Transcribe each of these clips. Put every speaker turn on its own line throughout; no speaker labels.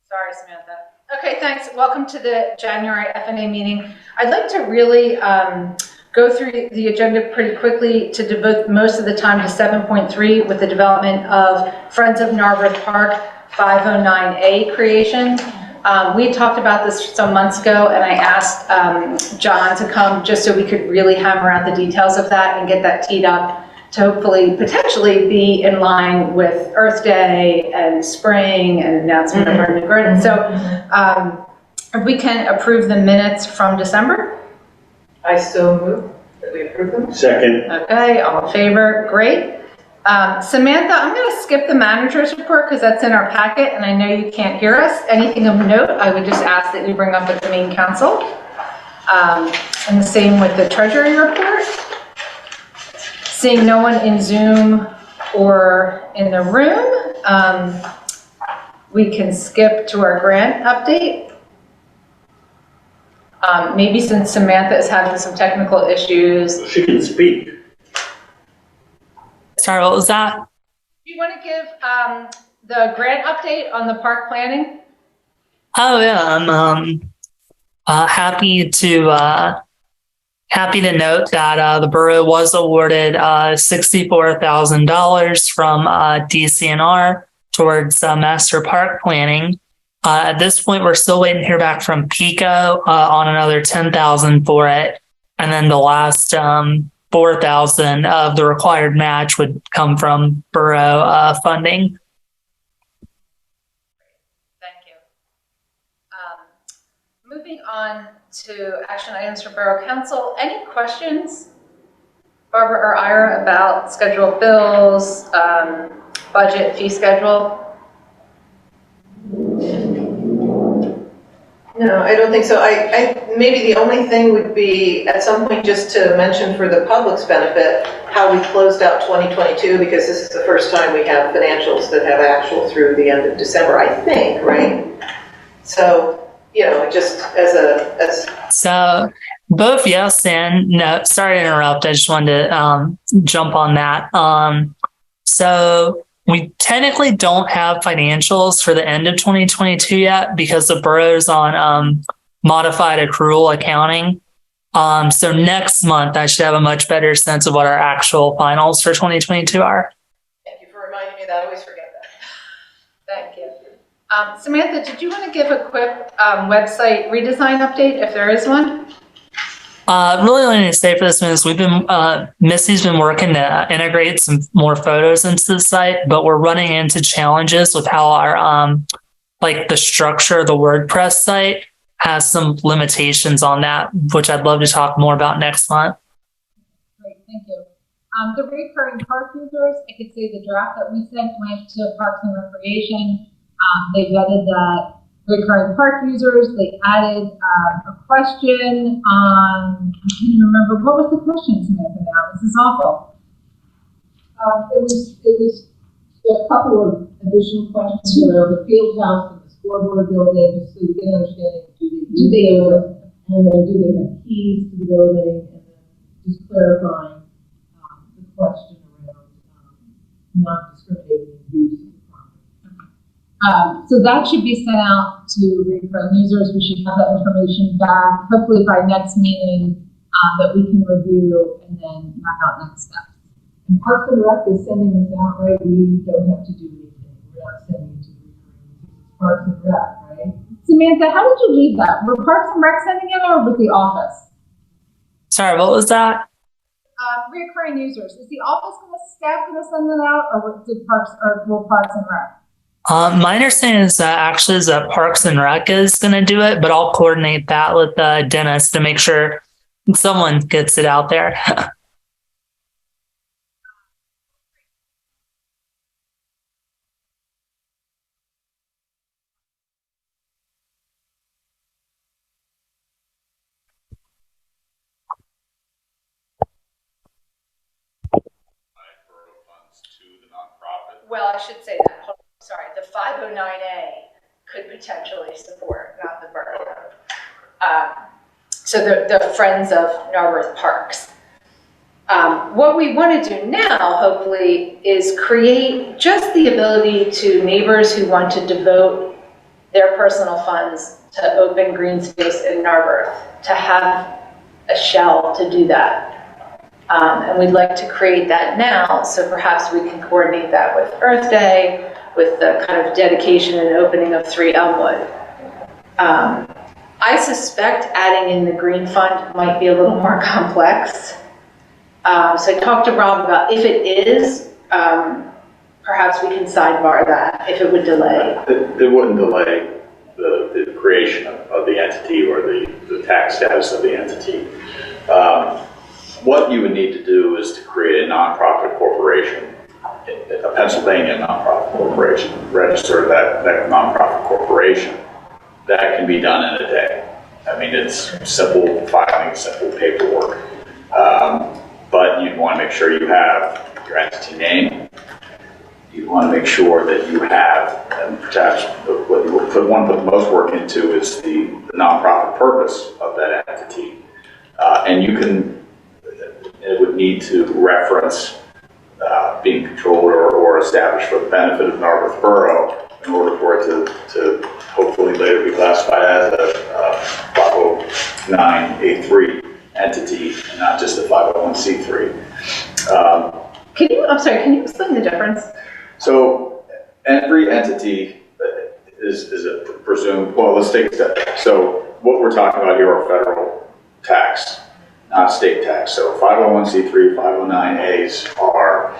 Sorry, Samantha. Okay, thanks. Welcome to the January FNA meeting. I'd like to really go through the agenda pretty quickly to devote most of the time to 7.3 with the development of Friends of Narberth Park 509A creation. We talked about this some months ago, and I asked John to come just so we could really hammer out the details of that and get that teed up to hopefully potentially be in line with Earth Day and spring and announcement of our new garden. So if we can approve the minutes from December.
I so move that we approve them.
Second.
Okay, all in favor, great. Samantha, I'm going to skip the manager's report because that's in our packet and I know you can't hear us. Anything of note, I would just ask that you bring up at the main council. And the same with the treasury report. Seeing no one in Zoom or in the room, we can skip to our grant update. Maybe since Samantha is having some technical issues.
She can speak.
Sorry, what was that?
Do you want to give the grant update on the park planning?
Oh yeah, I'm happy to note that the borough was awarded $64,000 from DCNR towards master park planning. At this point, we're still waiting to hear back from PICO on another $10,000 for it, and then the last $4,000 of the required match would come from borough funding.
Thank you. Moving on to action items for Borough Council. Any questions, Barbara or Ira, about scheduled bills, budget, fee schedule?
No, I don't think so. I maybe the only thing would be at some point just to mention for the public's benefit how we closed out 2022, because this is the first time we have financials that have actual through the end of December, I think, right? So, you know, just
So both yes and no. Sorry to interrupt. I just wanted to jump on that. So we technically don't have financials for the end of 2022 yet because the borough's on modified accrual accounting. So next month I should have a much better sense of what our actual finals for 2022 are.
Thank you for reminding me that. I always forget that.
Thank you. Samantha, did you want to give a quick website redesign update if there is one?
Really only to say for this one is Missy's been working to integrate some more photos into the site, but we're running into challenges with how our like the structure of the WordPress site has some limitations on that, which I'd love to talk more about next month.
Great, thank you. The recurring park users, I could say the draft that we sent went to Parks and Recreation. They vetted that recurring park users. They added a question on, I can't even remember, what was the question, Samantha, now? This is awful.
It was a couple of additional questions around the field house and the scoreboard building, just so we get an understanding of do they use it, and then do they have keys to the building, and then just clarifying the question around non-discriminating use.
So that should be sent out to recurring users. We should have that information back, hopefully by next meeting, that we can review and then map out next steps.
And Parks and Rec is sending this out, right? We don't have to do anything. We're not sending it to the recurring users. It's Parks and Rec, right?
Samantha, how did you leave that? Were Parks and Rec sending it or was the office?
Sorry, what was that?
Recurring users. Is the office staff going to send it out, or will Parks and Rec?
My understanding is that Parks and Rec is going to do it, but I'll coordinate that with Dennis to make sure someone gets it out there.
Well, I should say that. Sorry, the 509A could potentially support, not the borough. So the Friends of Narberth Parks. What we want to do now, hopefully, is create just the ability to neighbors who want to devote their personal funds to open green space in Narberth, to have a shell to do that. And we'd like to create that now, so perhaps we can coordinate that with Earth Day, with the kind of dedication and opening of 3 Elmwood. I suspect adding in the green fund might be a little more complex. So I talked to Rob about if it is, perhaps we can sidebar that if it would delay.
It wouldn't delay the creation of the entity or the tax status of the entity. What you would need to do is to create a nonprofit corporation, a Pennsylvania nonprofit corporation, register that nonprofit corporation. That can be done in a day. I mean, it's simple filing, simple paperwork. But you'd want to make sure you have your entity name. You want to make sure that you have, and perhaps what you want to put the most work into is the nonprofit purpose of that entity. And you can, it would need to reference being controlled or established for the benefit of Narberth Borough in order for it to hopefully later be classified as a 509A3 entity and not just a 501c3.
Can you explain the difference?
So every entity is a presumed, well, let's take a step back. So what we're talking about here are federal tax, not state tax. So 501c3, 509As are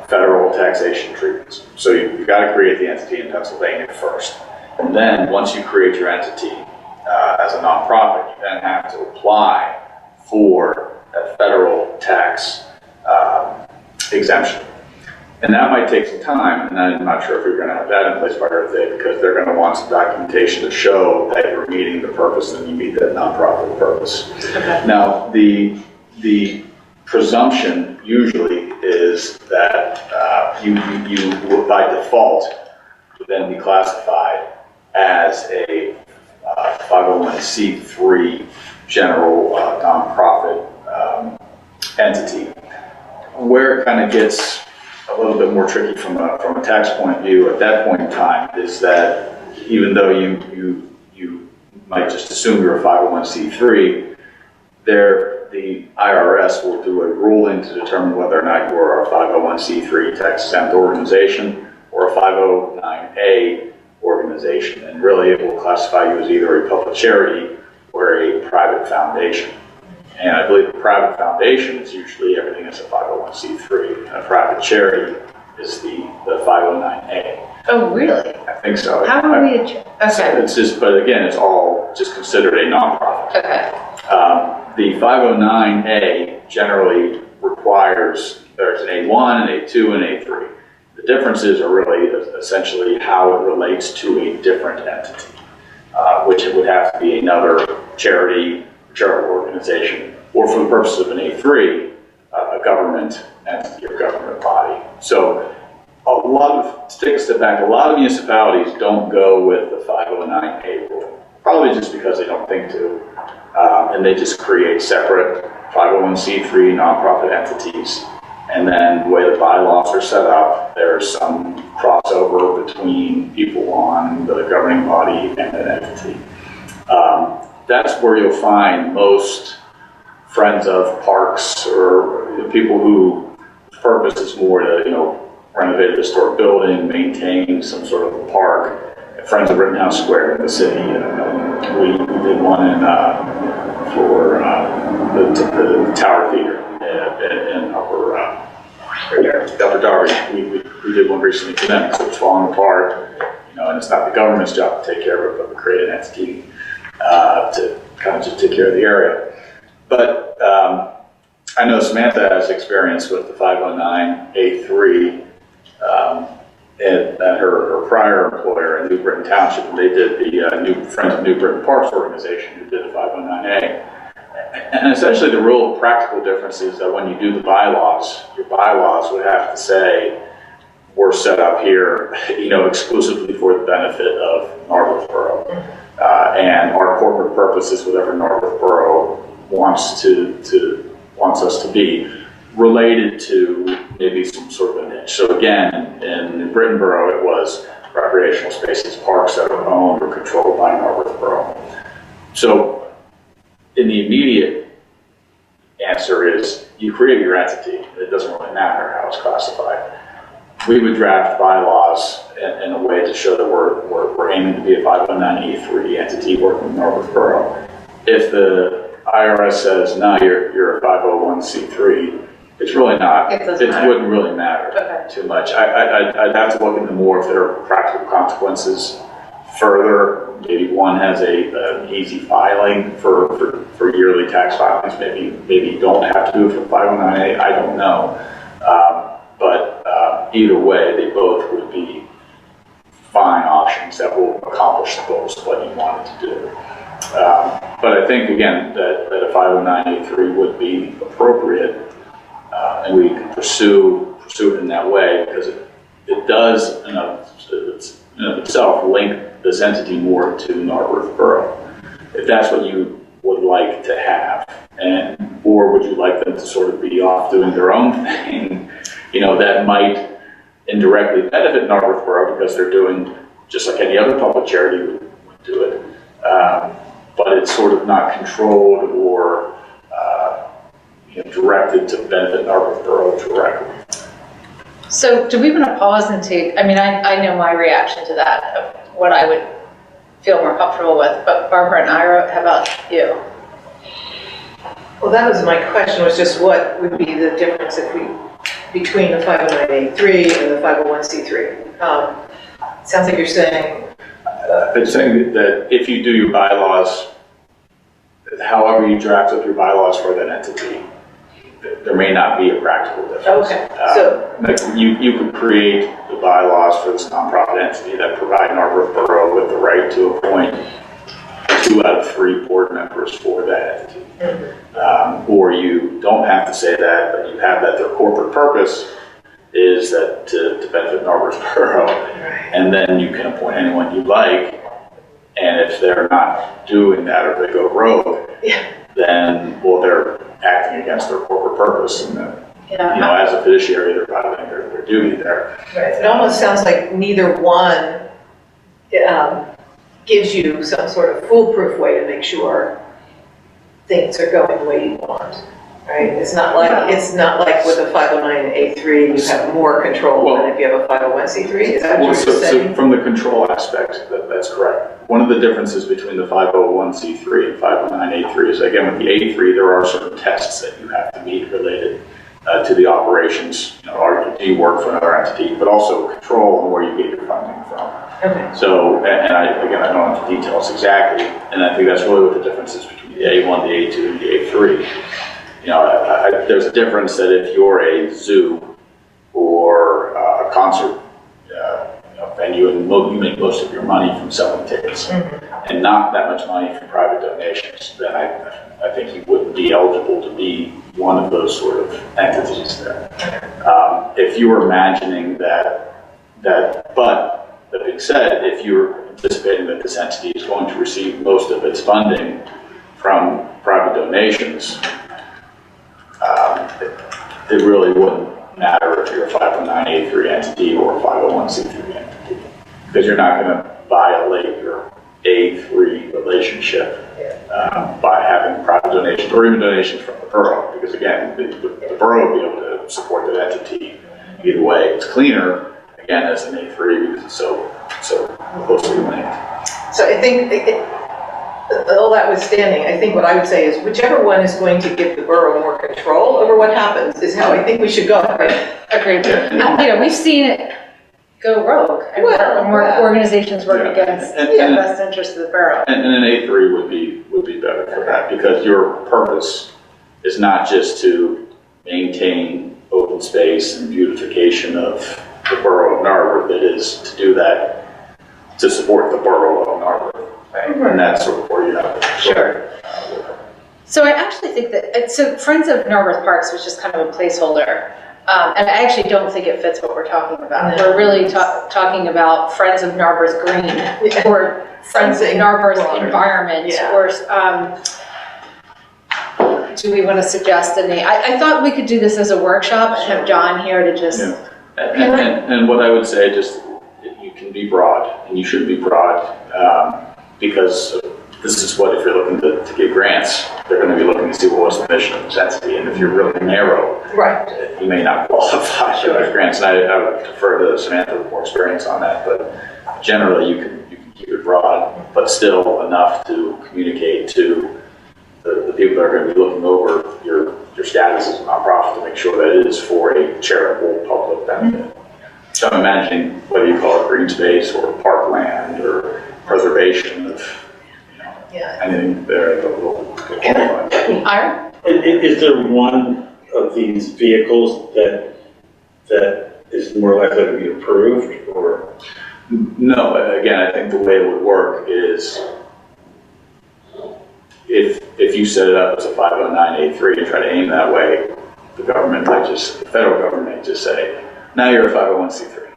federal taxation treatments. So you've got to create the entity in Pennsylvania first. And then once you create your entity as a nonprofit, you then have to apply for a federal tax exemption. And that might take some time, and I'm not sure if you're going to have that in place by Earth Day, because they're going to want some documentation to show that you're meeting the purpose and you meet that nonprofit purpose.
Okay.
Now, the presumption usually is that you by default would then be classified as a 501c3 general nonprofit entity. Where it kind of gets a little bit more tricky from a tax point of view at that point in time is that even though you might just assume you're a 501c3, the IRS will do a ruling to determine whether or not you are a 501c3 tax-exempt organization or a 509A organization. And really it will classify you as either a public charity or a private foundation. And I believe a private foundation is usually everything is a 501c3. And a private charity is the 509A.
Oh, really?
I think so.
How do we, okay.
It's just, but again, it's all just considered a nonprofit.
Okay.
The 509A generally requires, there's an A1, an A2, and A3. The differences are really essentially how it relates to a different entity, which it would have to be another charitable organization, or for the purposes of an A3, a government entity or government body. So to take a step back, a lot of municipalities don't go with the 509A rule, probably just because they don't think to, and they just create separate 501c3 nonprofit entities. And then the way the bylaws are set up, there's some crossover between people on the governing body and an entity. That's where you'll find most friends of parks or people whose purpose is more to, renovate a historic building, maintain some sort of a park. Friends of Rittenhouse Square in the city. We did one for the Tower Theater in Upper Darby. We did one recently for them because it was falling apart. And it's not the government's job to take care of it, but we create an entity to kind of just take care of the area. But I know Samantha has experience with the 509A3 at her prior employer in New Britain Township, and they did the New Friends of New Britain Parks organization who did the 509A. And essentially the real practical difference is that when you do the bylaws, your bylaws would have to say, we're set up here, exclusively for the benefit of Narberth Borough. And our corporate purpose is whatever Narberth Borough wants us to be, related to maybe some sort of a niche. So again, in Britain Borough, it was recreational spaces, parks that are owned or controlled by Narberth Borough. So in the immediate answer is you create your entity. It doesn't really matter how it's classified. We would draft bylaws in a way to show that we're aiming to be a 509(e)(3) entity working with Narberth Borough. If the IRS says, no, you're a 501c3, it's really not,
It
it
doesn't matter.
wouldn't really matter
Okay.
too much. I'd have to look into more if there are practical consequences further. Maybe one has an easy filing for yearly tax filings. Maybe you don't have to do it for 509A. I don't know. But either way, they both would be fine options that will accomplish the goals of what you wanted to do. But I think, again, that a 509A3 would be appropriate, and we can pursue it in that way, because it does, in of itself, link this entity more to Narberth Borough. If that's what you would like to have, or would you like them to sort of be off doing their own thing, that might indirectly benefit Narberth Borough because they're doing just like any other public charity would do it, but it's sort of not controlled or directed to benefit Narberth Borough directly.
So do we want to pause and take, I mean, I know my reaction to that, of what I would feel more comfortable with, but Barbara and Ira, how about you?
Well, that was my question, was just what would be the difference between the 509A3 and the 501c3? Sounds like you're saying,
I'm saying that if you do your bylaws, however you draft up your bylaws for that entity, there may not be a practical difference.
Okay, so
like you could create the bylaws for this nonprofit entity that provide Narberth Borough with the right to appoint 2 out of 3 board members for that entity. Or you don't have to say that, but you have that their corporate purpose is that to benefit Narberth Borough, and then you can appoint anyone you like, and if they're not doing that or they go rogue, then, well, they're acting against their corporate purpose, and as a fiduciary, they're violating their duty there.
Right. It almost sounds like neither one gives you some sort of foolproof way to make sure things are going the way you want, right? It's not like with a 509A3 you have more control than if you have a 501c3. Is that what you're saying?
So from the control aspect, that's correct. One of the differences between the 501c3 and 509A3 is, again, with the A3, there are certain tests that you have to meet related to the operations. Do you work for another entity, but also control on where you get your funding from.
Okay.
So, and I don't know the details exactly, and I think that's really what the difference is between the A1, the A2, and the A3. There's a difference that if you're a zoo or a concert venue and you make most of your money from selling tickets and not that much money from private donations, then I think you wouldn't be eligible to be one of those sort of entities there. If you were imagining but that being said, if you're anticipating that this entity is going to receive most of its funding from private donations, it really wouldn't matter if you're a 509A3 entity or a 501c3 entity, because you're not going to violate your A3 relationship by having private donations or even donations from the borough, because again, the borough would be able to support that entity either way. It's cleaner, again, as an A3 because it's so closely linked.
So I think, all that withstanding, I think what I would say is whichever one is going to give the borough more control over what happens is how I think we should go. Right?
Agreed. We've seen it go rogue, and more organizations work against the best interest of the borough.
And an A3 would be better for that, because your purpose is not just to maintain open space and beautification of the borough of Narberth. It is to do that to support the borough of Narberth. And that's sort of where you have to.
Sure.
So I actually think that, so Friends of Narberth Parks was just kind of a placeholder. And I actually don't think it fits what we're talking about.
No.
We're really talking about Friends of Narberth Green or Friends of Narberth Environment or do we want to suggest a name? I thought we could do this as a workshop and have John here to just.
And what I would say, just you can be broad, and you should be broad, because this is what, if you're looking to get grants, they're going to be looking to see what was the mission of this entity, and if you're really narrow,
Right.
you may not qualify for those grants, and I would defer to Samantha with more experience on that, but generally you can keep it broad, but still enough to communicate to the people that are going to be looking over your status as a nonprofit to make sure that it is for a charitable public benefit. So I'm imagining whether you call it green space or parkland or preservation of,
Yeah.
anything there that will qualify.
Ira?
Is there one of these vehicles that is more likely to be approved, or?
No, again, I think the way it would work is if you set it up as a 509A3 and try to aim that way, the federal government might just say, now you're a 501c3.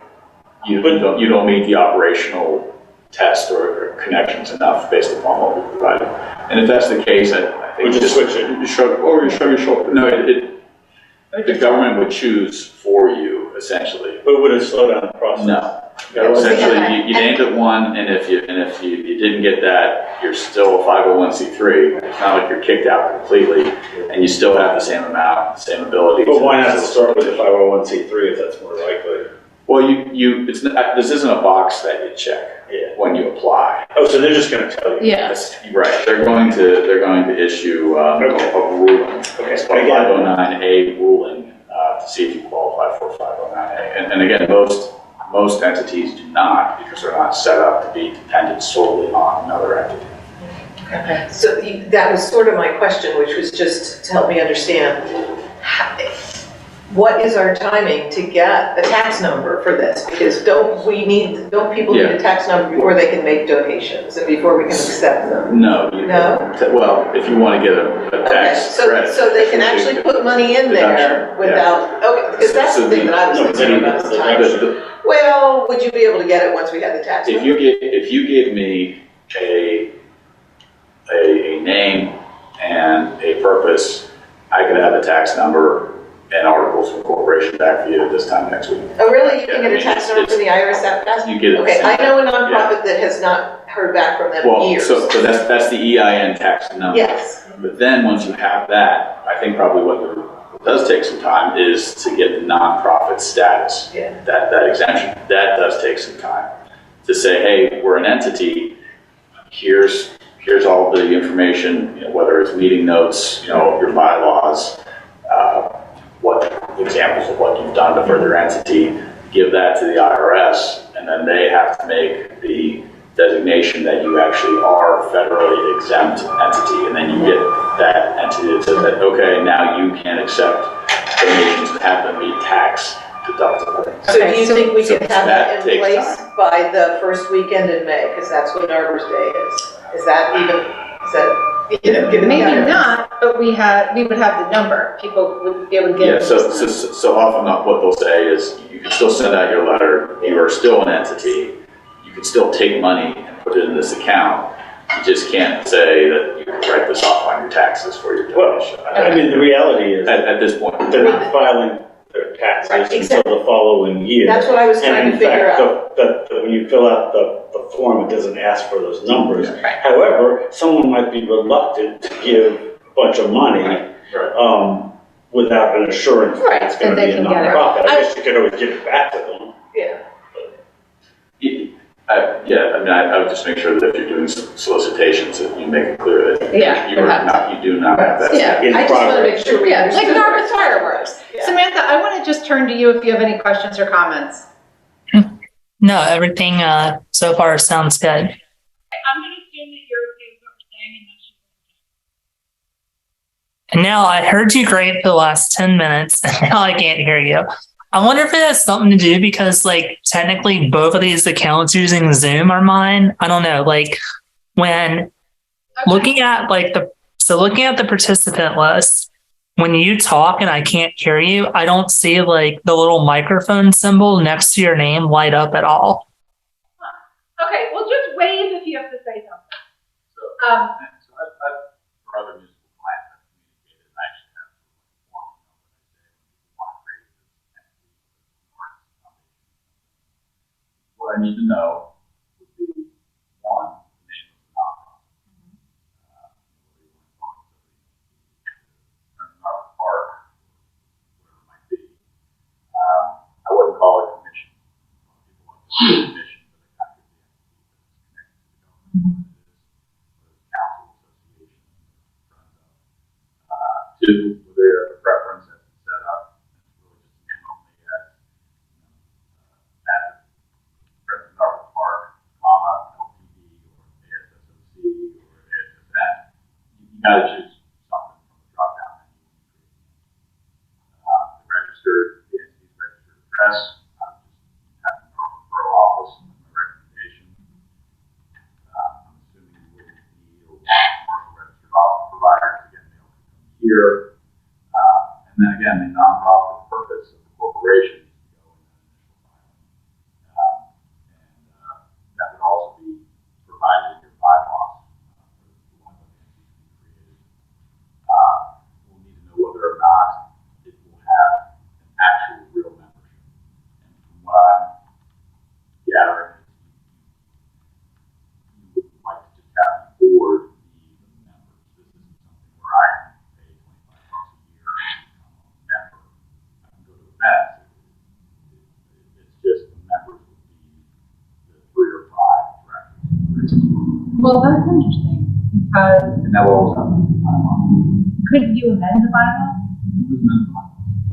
You don't meet the operational test or connections enough based upon what we provided. And if that's the case, I think
We just switch it.
you shrug your shoulder. No, the government would choose for you, essentially.
But would it slow down the process?
No.
It was-
Essentially, you named it one, and if you didn't get that, you're still a 501c3. It's not like you're kicked out completely, and you still have the same amount, the same ability.
But why not start with a 501c3 if that's more likely?
Well, this isn't a box that you check
Yeah.
when you apply.
Oh, so they're just gonna tell you?
Yeah.
Right, they're going to issue a ruling.
Okay,
It's called
I get it.
509A ruling to see if you qualify for 509A. And again, most entities do not, because they're not set up to be dependent solely on another entity.
Okay.
So that was sort of my question, which was just to help me understand, what is our timing to get a tax number for this? Because don't people need a tax number before they can make donations and before we can accept them?
No.
No?
Well, if you want to get a tax
Okay,
credit.
so they can actually put money in there
Deduction,
without, okay, because that's the thing that I was
No,
concerned
then
about at the time.
The-
Well, would you be able to get it once we had the tax
If
number?
you gave me a name and a purpose, I could have the tax number and articles of incorporation back for you at this time next week.
Oh, really? You can
Yeah,
get a tax number from the IRS that fast?
You get it.
Okay, I know a nonprofit that has not heard back from them in
Well,
years.
so that's the EIN tax number.
Yes,
But then, once you have that, I think probably what does take some time is to get the nonprofit status.
Yeah.
That exemption, that does take some time. To say, hey, we're an entity, here's all the information, whether it's meeting notes, your bylaws, what examples of what you've done to further entity, give that to the IRS, and then they have to make the designation that you actually are federally exempt entity, and then you get that entity that says that, okay, now you can accept donations that have to meet tax deductible.
so do you think we
so
can have
that
that in
takes
place
time.
by the first weekend in May? Because that's when Arbor's Day is. Is that given the
Maybe
IRS?
not, but we would have the number. People would be able to
Yeah,
get.
so often what they'll say is, you can still send out your letter, you are still an entity, you can still take money and put it in this account, you just can't say that you can write this off on your taxes for your donation.
I mean, the reality is
At this point,
they're not filing their
Right,
taxes until
exactly.
the following year.
That's what I was trying
And
to figure
in
out.
fact, when you fill out the form, it doesn't ask for those numbers.
Right.
However, someone might be reluctant to give a bunch of money
right.
without an assurance that
Right,
it's going to
that
be
they
a
can get it.
nonprofit. I guess you could always give it back to them.
Yeah.
I would just make sure that if you're doing solicitations, that you make it clear that
Yeah,
you
perhaps.
do not have that.
Yeah,
In
I just want to
progress.
make sure we
Yeah, like
understood.
Narberth Fireworks.
Yeah.
Samantha, I want to just turn to you if you have any questions or comments.
No, everything so far sounds good.
I'm going to assume that you're okay with what we're saying, and
And now I heard you great for the last 10 minutes, and now I can't hear you. I wonder if it has something to do because, technically both of these accounts using Zoom are mine. I don't know. When looking at looking at the participant list, when you talk and I can't hear you, I don't see the little microphone symbol next to your name light up at all.
Okay, well, just wave if you have to say something.
For other municipal clients, I've communicated, and I actually have one want to create this entity. What I need to know do, whether you have a preference as to set up, it's really just only as President Dartmouth Park, LTD, or ASSOC, or ASSN. You gotta choose something from the drop down menu. The registered, the entity's registered address, just have the borough office, my recommendation. I'm assuming you wouldn't need or want commercial registered office providers, again, they all come here. And then again, the nonprofit purpose of the corporation is to go in that initial filing. That would also be provided in your bylaws for the one that needs to be created. We'll need to know whether or not it will have an actual real membership. And from what I'm gathering, you would like to just have the board be the members. This isn't something where I can pay $25 a year and become a member. I can go to events. It's just the members would be the 3 or 5 directors.
Well, that's interesting, because
And that will also have to be
could you amend the bylaw?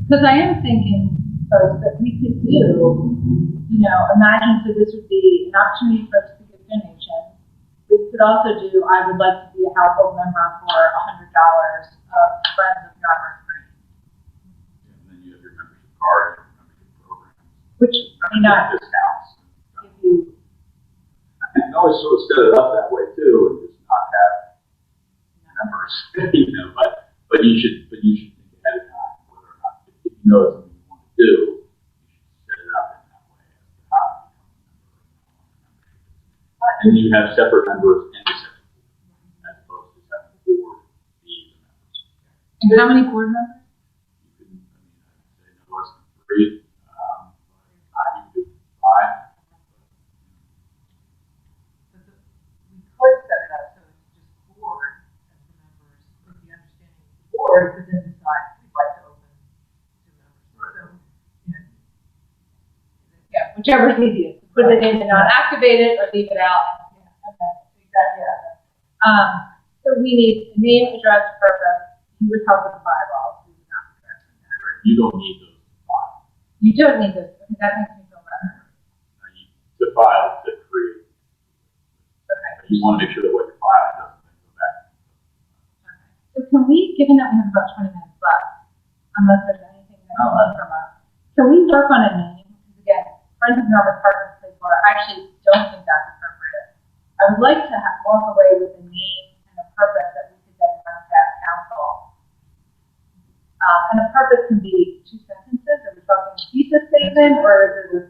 Because I am thinking, folks, that we could do, imagine, so this would be an opportunity for us to give donations. We could also do, I would like to be a household member for $100 of Friends of Yarmouth Green,
And then you have your membership card, your membership program.
which may not
Discounts.
give you,
You can always sort of set it up that way too, and just not have members, but you should think ahead of time whether or not, if you know it's something you want to do, you should set it up in that way as to how to become a member. And you have separate members and a separate board, as opposed to having the board be the members.
and how many board members?
You can, I'd say no less than 3, I can do 5.
We could set it up so it's just board as the members, with the understanding the board could then decide we'd like to open to members. So,
Yeah, whichever is easiest, put it in and not activate it, or leave it out.
exactly,
So we need name, address, purpose. You would help with the bylaws. We would not be addressing that.
You don't need those to file.
You don't need this, because that makes me feel better.
To file, to create.
Okay.
You want to make sure that what you're filing doesn't then go back.
So can we, given that we have about 20 minutes left, unless there's anything that you need from us, can we work on a name? Because again, Friends of Yarmouth Park and Placewater, I actually don't think that's appropriate. I would like to walk away with a name and a purpose that we could then run past council. And a purpose can be 2 sentences. Are we talking a thesis statement, or is it?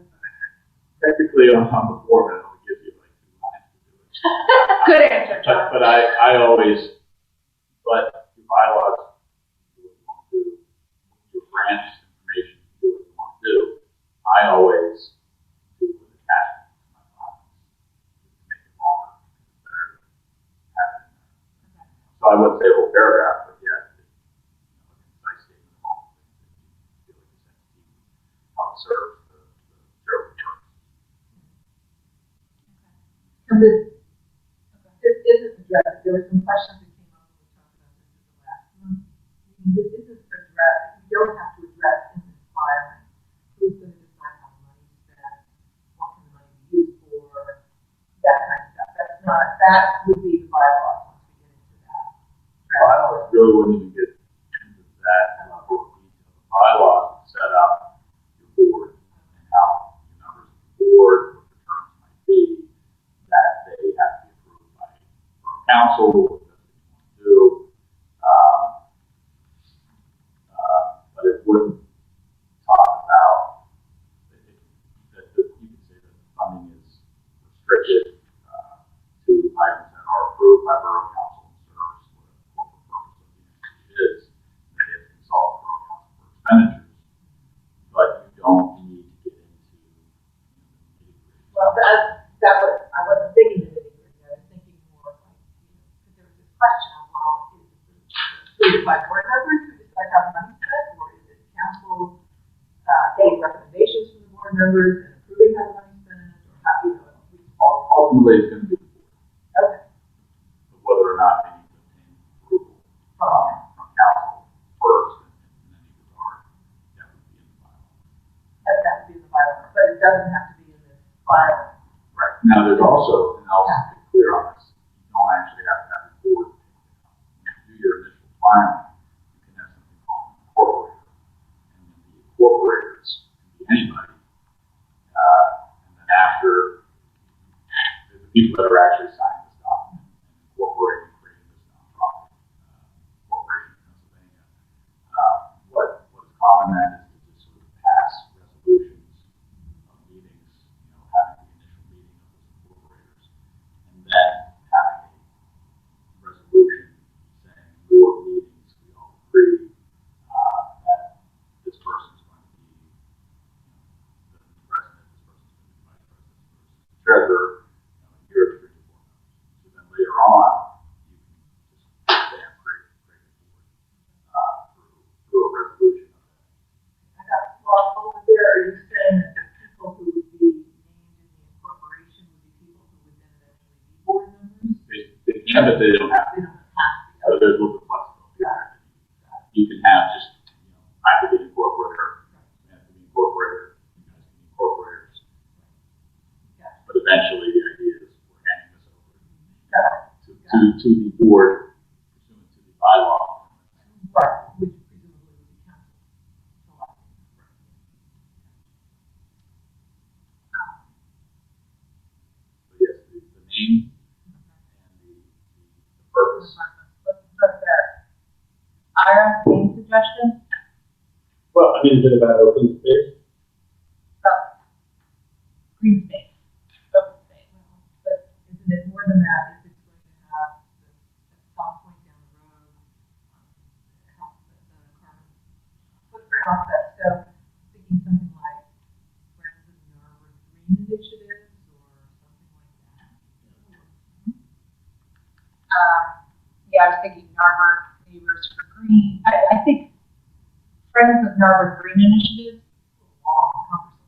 Technically, on the form, it only gives you like 2 lines to do it.
Good answer, John.
But I always, but your bylaws, do what you want to do, your branch information, do what you want to do. I always do an attachment to my bylaws to make it longer. It's better to have it in there. So I wouldn't say a whole paragraph, but yeah, a concise statement of all the things that you feel like this entity, how it serves the shareholder purpose.
And this isn't addressed, there were some questions that came up when we talked about this at the last month. This isn't addressed, you don't have to address in this filing, who's going to decide how the money is spent, what can the money be used for, that kind of stuff. That's not, that would be the bylaws once we get into that.
Well, I don't really wouldn't even get into that level of detail. The bylaws would set up your board and how the members of the board, what the terms might be, that they have to be approved by borough council, what that's what you want to do. But it wouldn't talk about, that you could say that the funding is restricted to items that are approved by borough council and serves what the corporate purpose of the entity is. And they have to consult borough council for expenditures, but you don't need to get into nitty-gritty.
Well, that was, I wasn't thinking of it, I was thinking more like, because there was this question of, well, is it 3 to 5 board members who decide how the money's spent, or is it council getting recommendations from the board members and approving how the money's spent, or how,
Ultimately, it's going to be the board.
Okay.
But whether or not they need to obtain approval from council for also, and I'll be clear on this, you don't actually have to have a board. When you do your initial filing, you can have something called an incorporator. And then the incorporators can be anybody. And then after, the people that are actually signing this document and incorporating, creating this nonprofit corporation in Pennsylvania, what is common then is to just sort of pass resolutions of meetings, having the initial meeting of those incorporators, and then having a resolution saying, in lieu of meetings, we all agree that this person is going to be the president, this person is going to be vice president, this person is the treasurer, here are the 3 to 4 members. So then later on, you can just stamp, create a board through a resolution of that.
I got lost over there. Are you saying that the people who would be named in the incorporation would be people who would then eventually be board members?
They can, but they don't have to.
They don't have to.
So there's a little bit of flexibility there. You can have just, I could be an incorporator, you have to be incorporator, you guys can be incorporators. But eventually the idea is we're handing this over to the board pursuant to the bylaw.
Right, which presumably would be council.
So yes, the name and the purpose.
Let's start there. Ira, name suggestion?
Well, I mean, is it about open space?
Green space. Open space. But isn't it more than that? If it's going to have, at some point down the road, help the carbon footprint offset. So thinking something like Friends of Norwood Green initiatives or something like that. Yeah, I was thinking Narberth Neighbors for Green. I think Friends of Narberth Green initiatives. Long, cumbersome.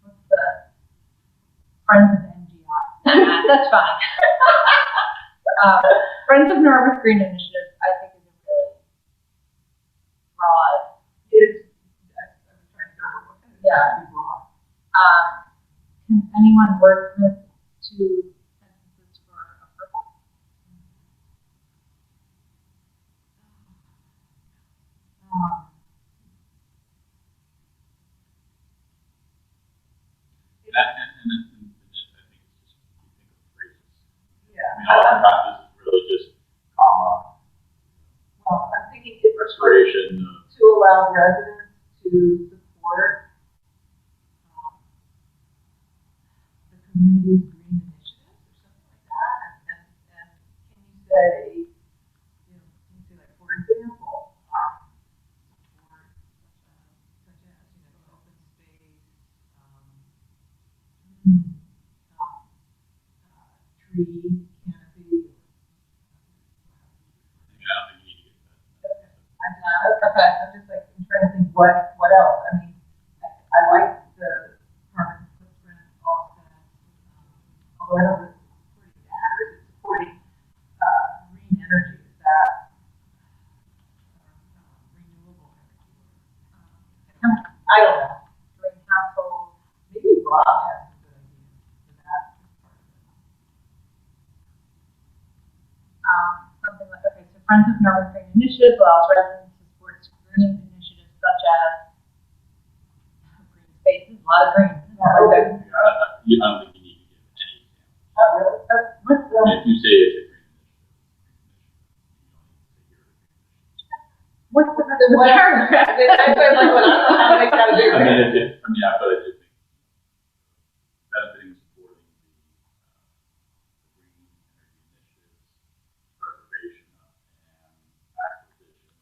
What's the Friends of NGI? That's fine. Friends of Narberth Green initiatives, I think, is a really broad. It's. I was trying to go. Yeah. Broad. Can anyone wordsmith 2 sentences for a purpose?
And I think it's just, you think of phrases.
Yeah.
I mean, oftentimes this is really just comma,
Well, I'm thinking it's
restoration,
to allow residents to support the community's green initiatives or something like that. And can you say, can you say like, for example, support such as, open space, tree canopy.
I don't think you need to get that.
Okay, I'm just like, I'm trying to think what else. I mean, I like the carbon footprint offset, although I don't know if it's supporting that or is it supporting green energy? Is that renewable energy? I don't know. Green household, maybe Rob has some good ideas for that as part of it. Something like, okay, so Friends of Norwood Green Initiative allows residents to support green initiatives such as green spaces, a lot of green.
I don't think you need to give any example.
Oh, really? What's the?
If you say it's a green initiative,
What's the paragraph? I don't know how to make that a bigger.
I mean, but I do think benefiting, supporting the green energy initiatives, preservation of and acquisition of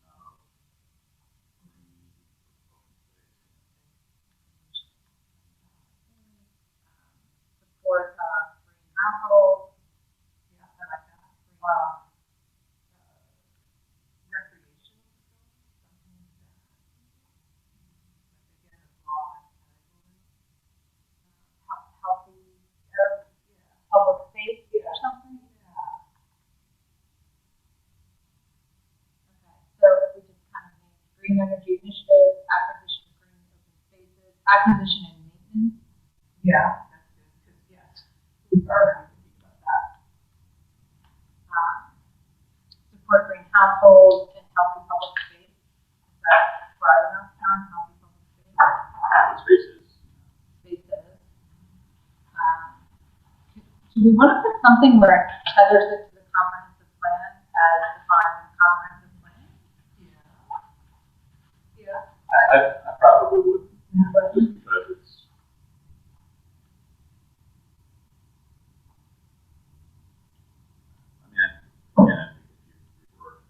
green open space.
Support green households. Yeah, I like that. Recreation. Something like that. Again, a broad category. Healthy, public safety or something. Yeah. Okay, so if we just kind of named green energy initiatives, acquisition of green open spaces, acquisition and maintenance. Yeah, that's good, because yes, we are
do we want to put something where it tethers it to the comprehensive plan as defined in the comprehensive plan?
I probably would, just because it's. I mean, again, I think if you were,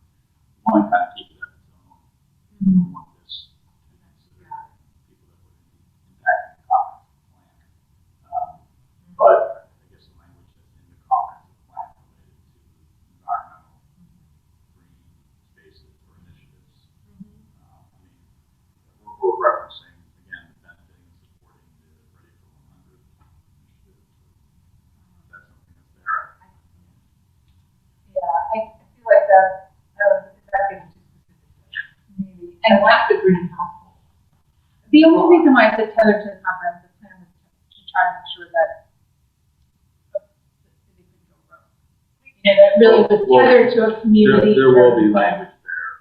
want to kind of keep it at its own, you don't want this to be considered people that would impact the comprehensive plan. But I guess the language that's in the comprehensive plan related to environmental, green spaces or initiatives. I mean, we're referencing, again, benefiting and supporting the Ready for 100 initiative. That's something that's there.
Yeah, I feel like that was exactly too specific. Maybe. And like the green household.
The only reason why I said tethered to the comprehensive plan was to try to make sure that the city could go rogue. You know, that really was
Well,
tethered to a community.
There will be language there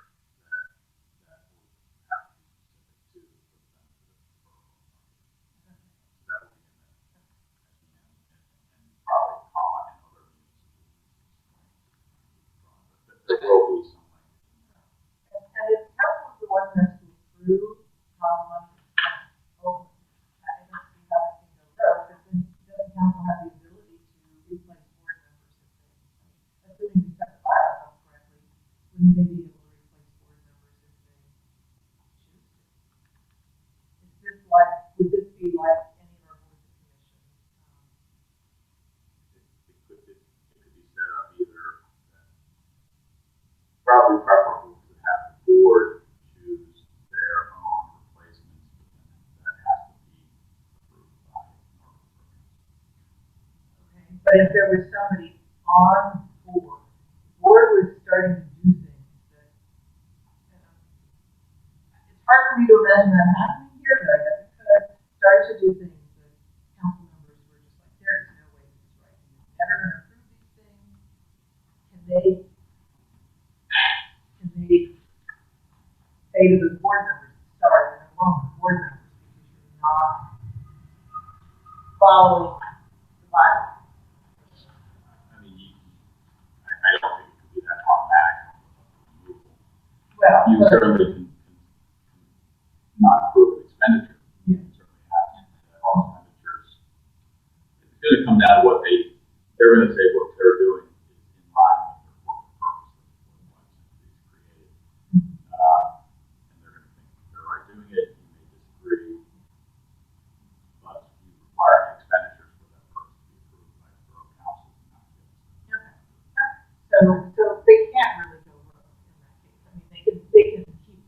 that will have to be specific to the benefit of the borough. That will be in there and probably comma and other municipal. But there will be some language.
And if council is the one that's to approve how money is spent, over, I don't see how it can go rogue, because then doesn't council have the ability to replace board members if they, assuming we set the bylaws up correctly, wouldn't they be able to replace board members if they choose to? Is this like, would this be like any of our boards and commissions?
It could be set up either that probably preferable to have the board choose their own replacements, but then that has to be approved by Norfolk Borough.
Okay, but if there was somebody on board, the board was starting to do things that, it's hard for me to imagine that happening here, but I guess it could start to do things that council members were just like, there is no way this is right. You're never going to approve these things. Can they say to the board members, sorry, you're no longer board members because you're not following the bylaws?
I mean, I don't think it could be that automatic removal.
Well,
You
but-
certainly can not approve an expenditure. You can certainly have all expenditures. It's going to come down to what they're going to say what they're doing is in line with their corporate purpose of what it's created. And they're going to think they're right doing it. You may disagree, but you require an expenditure for that purpose to be approved by the borough council.
So they can't really go rogue in that case. I mean, they can keep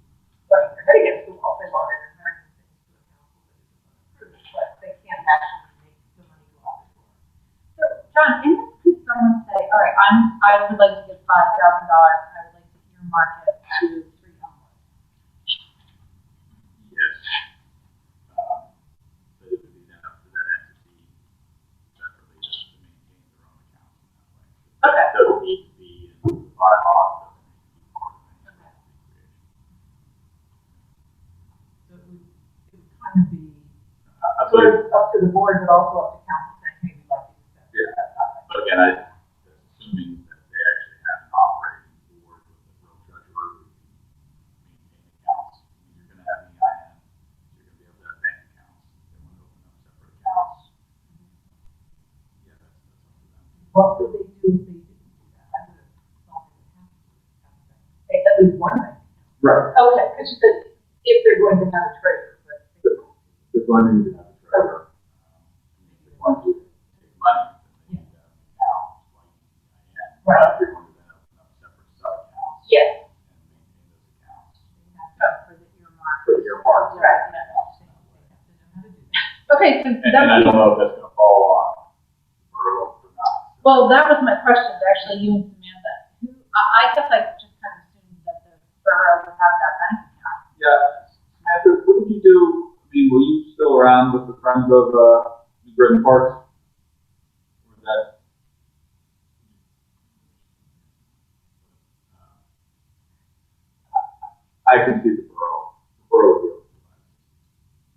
butting their head against the wall if they want it and bringing things to the council that isn't approved, but they can't actually make the money go out the door.
So, John, in this, could someone say, all right, I would like to give $5,000, and I would like to earmark it to 3 homeless.
Yes. But it would be then up to that entity separately to maintain their own accounts in that way.
Okay.
It doesn't need to be in the bylaws, it doesn't need to be part of any entity creation.
So it would kind of be
I
sort
believe,
of up to the board, but also up to council saying, hey, we'd like to use that.
but again, that's assuming that they actually have an operating board with a real treasurer who can maintain accounts. I mean, you're going to have an EIN, so you're going to be able to have bank accounts. If they want to open up separate accounts, yeah, that's up to them.
What would they do if they didn't do that? I would have thought they would have to have at least one bank account.
Right.
Okay, because you said if they're going to have a treasurer, but they don't.
If I need to have a treasurer, if they want to take money, then they need to have an account, like EIN.
Right.
If they're going to then open up separate sub-accounts.
Yes.
And maintain those accounts.
For the earmark.
For the earmark.
Right.
Okay, so
And I don't know if that's gonna fall on borough or not.
well, that was my question, actually, you and Samantha. I guess I just kind of assumed that the borough would have that bank account.
Yeah, Samantha, what did you do? I mean, were you still around with the Friends of, New Britain Parks? Or was that? I can see the borough deal.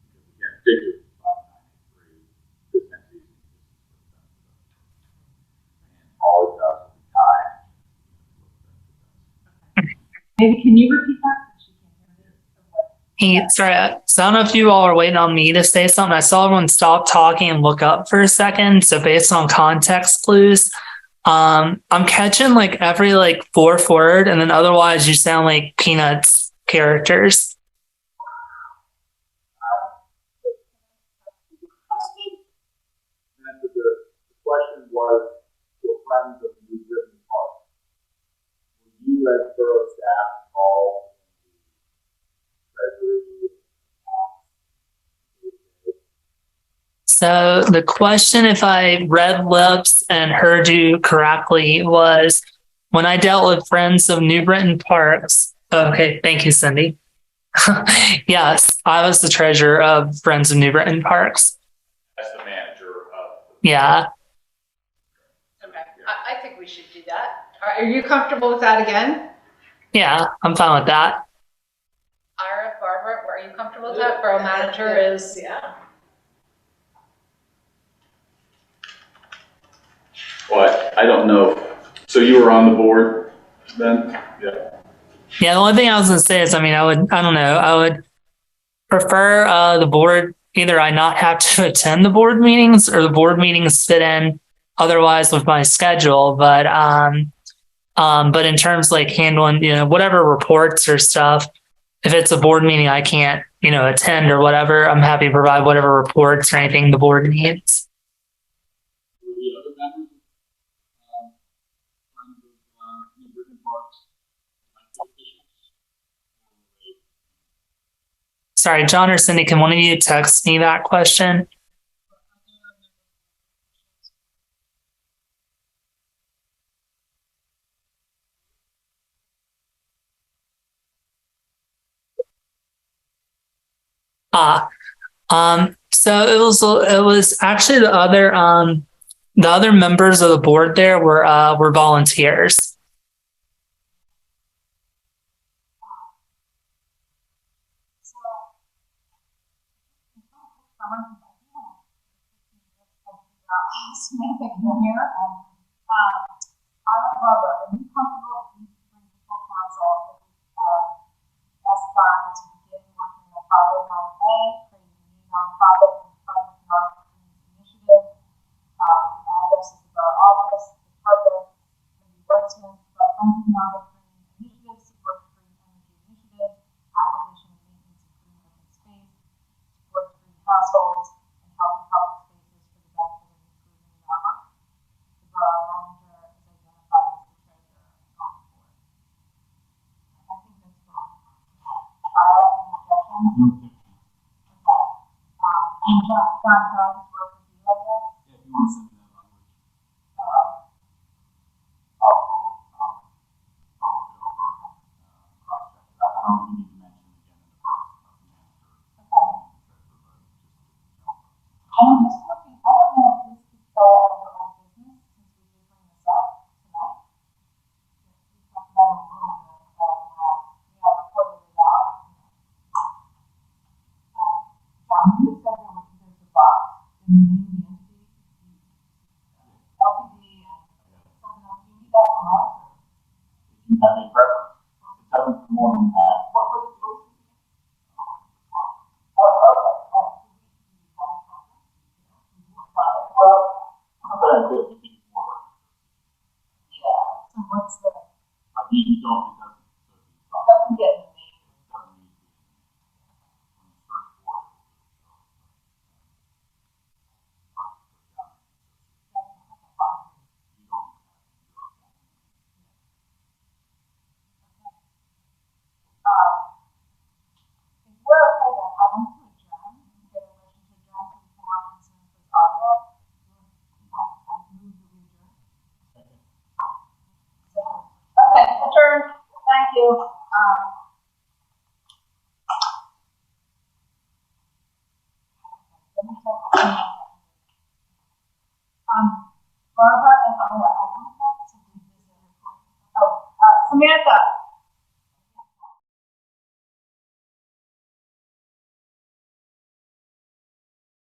Because again, particularly 5983, this entity is.
Maybe can you repeat that? She can't hear it.
Sorry, so I don't know if you all are waiting on me to say something. I saw everyone stop talking and look up for a second. So based on context clues, I'm catching like every like fourth word, and then otherwise you sound like Peanuts characters.
And the question was for friends of New Britain Park. Were you as borough staff involved in the treasury?
So the question, if I read lips and heard you correctly, was when I dealt with Friends of New Britain Parks. Okay, thank you, Cindy. Yes, I was the treasurer of Friends of New Britain Parks.
As the manager of.
Yeah.
Okay, I think we should do that. Are you comfortable with that again?
Yeah, I'm fine with that.
Ira, Barbara, are you comfortable with that? Borough manager is.
Yeah.
What? I don't know. So you were on the board then? Yeah.
Yeah, the only thing I was gonna say is, I would prefer the board, either I not have to attend the board meetings or the board meetings fit in otherwise with my schedule. But in terms of like handling, whatever reports or stuff, if it's a board meeting I can't, attend or whatever, I'm happy to provide whatever reports or anything the board needs.
Were the other members of Friends of New Britain Parks elected officials?
Sorry, John or Cindy, can one of you text me that question? So it was actually the other members of the board there were volunteers.
Semantic here, and I would love it. Are you comfortable if you bring the full council as time to begin working on 509A, creating a new nonprofit and private non-community initiative? The address is the borough office, the purpose, the wordsmith, the funding non-community initiative, support free energy initiative, acquisition and maintenance of green open space, support free households, and healthy public spaces for the benefit of improving the work. The borough manager is identified as the treasurer on board. I think that's fine. Any objections? Okay. And John, can I just work with you, I guess?
Yeah, if you want to send me that language. I'll look it over, cross-check it. I don't think you need to mention it again in the first manager.
And I'm just looking, I don't know if this could fall under old business, since we did bring this up tonight. We talked about a little bit, but, reported it out. John, you said there's a box in the name of the entity, LTD and something else. Do you need that from us?
If you have a preference, it doesn't come on that.
What was it supposed to be? Oh, okay. Well,
I'm going to put it more.
yeah, so what's the,
I mean, you don't, it doesn't. So
it doesn't get the name.
it doesn't need to be. When you search for it, you don't.
If we're okay then, I want to adjourn, and get a motion to adjourn to the forum concerns with audio. I move that we adjourn. Okay, adjourn, thank you. Let me check. Barbara and Ira, I want that to do this in recording. Oh, Samantha,